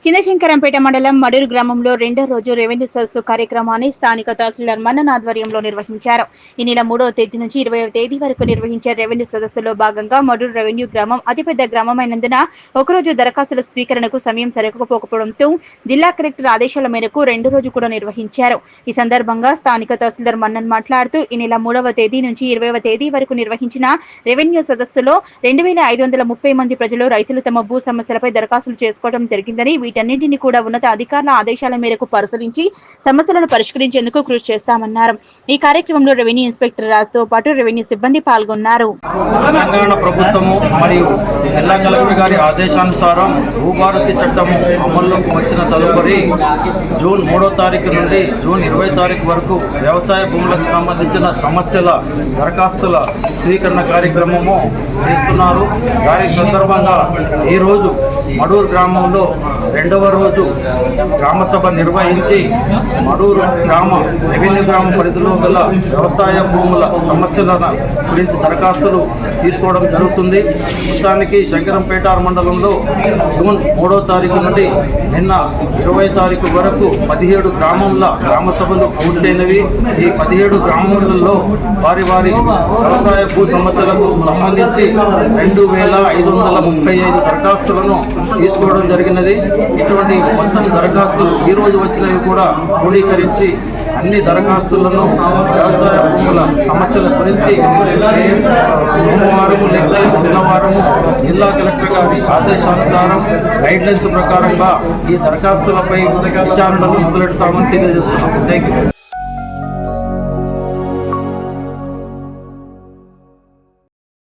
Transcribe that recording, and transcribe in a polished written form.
చిన్నశంకరంపేట మండలం మడూరు గ్రామంలో రెండో రోజు రెవెన్యూ సదస్సు కార్యక్రమాన్ని స్థానిక తహసీల్దార్ మన్నన్ ఆధ్వర్యంలో నిర్వహించారు. ఈ నెల 3వ తేదీ నుంచి 20వ తేదీ వరకు నిర్వహించే రెవెన్యూ సదస్సులో భాగంగా మడూరు రెవెన్యూ గ్రామం అతిపెద్ద గ్రామమైనందున ఒకరోజు దరఖాస్తుల స్వీకరణకు సమయం సరిపోకపోవడంతో జిల్లా కలెక్టర్ ఆదేశాల మేరకు రెండో రోజు కూడా నిర్వహించారు. ఈ సందర్భంగా స్థానిక తహసీల్దార్ మన్నన్ మాట్లాడుతూ ఈ నెల 3వ తేదీ నుంచి 20వ తేదీ వరకు నిర్వహించిన రెవెన్యూ సదస్సులో 2530 మంది ప్రజలు రైతులు తమ భూ సమస్యలపై దరఖాస్తులు చేసుకోవడం జరిగిందని వీటన్నింటినీ కూడా ఉన్నత అధికారుల ఆదేశాల మేరకు పరిశీలించి సమస్యలను పరిష్కరించేందుకు కృషి చేస్తామన్నారు. ఈ కార్యక్రమంలో రెవెన్యూ ఇన్స్పెక్టర్ రాజ్తో పాటు రెవెన్యూ సిబ్బంది పాల్గొన్నారు. తెలంగాణ ప్రభుత్వము మరియు జిల్లా కలెక్టర్ గారి ఆదేశానుసారం భూభారతి చట్టము అమల్లోకి వచ్చిన తదుపరి జూన్ 3వ తారీఖు నుండి జూన్ 20వ తారీఖు వరకు వ్యవసాయ భూములకు సంబంధించిన సమస్యల దరఖాస్తుల స్వీకరణ కార్యక్రమము చేస్తున్నారు. దాని సందర్భంగా ఈరోజు మడూరు గ్రామంలో రెండవ రోజు గ్రామసభ నిర్వహించి మడూరు రెవెన్యూ గ్రామ పరిధిలో గల వ్యవసాయ భూముల సమస్యల గురించి దరఖాస్తులు తీసుకోవడం జరుగుతుంది. మొత్తానికి శంకరంపేట మండలంలో జూన్ 3వ తారీఖు నుండి నిన్న 20వ తారీఖు వరకు 17 గ్రామంలో గ్రామసభలు పూర్తయినవి. ఈ 17 గ్రామాలలో వారి వ్యవసాయ భూ సమస్యలకు సంబంధించి 2535 దరఖాస్తులను తీసుకోవడం జరిగినది. ఇటువంటి మొత్తం దరఖాస్తులు ఈ రోజు వచ్చినవి కూడా క్రోడీకరించి అన్ని దరఖాస్తులను వ్యవసాయ భూముల సమస్యల గురించి సోమవారం లేదా మంగళవారం జిల్లా కలెక్టర్ గారి ఆదేశానుసారం గైడ్లైన్స్ ప్రకారంగా ఈ దరఖాస్తులపై విచారణలు మొదలెడతామని తెలియజేస్తున్నాం. Thank you.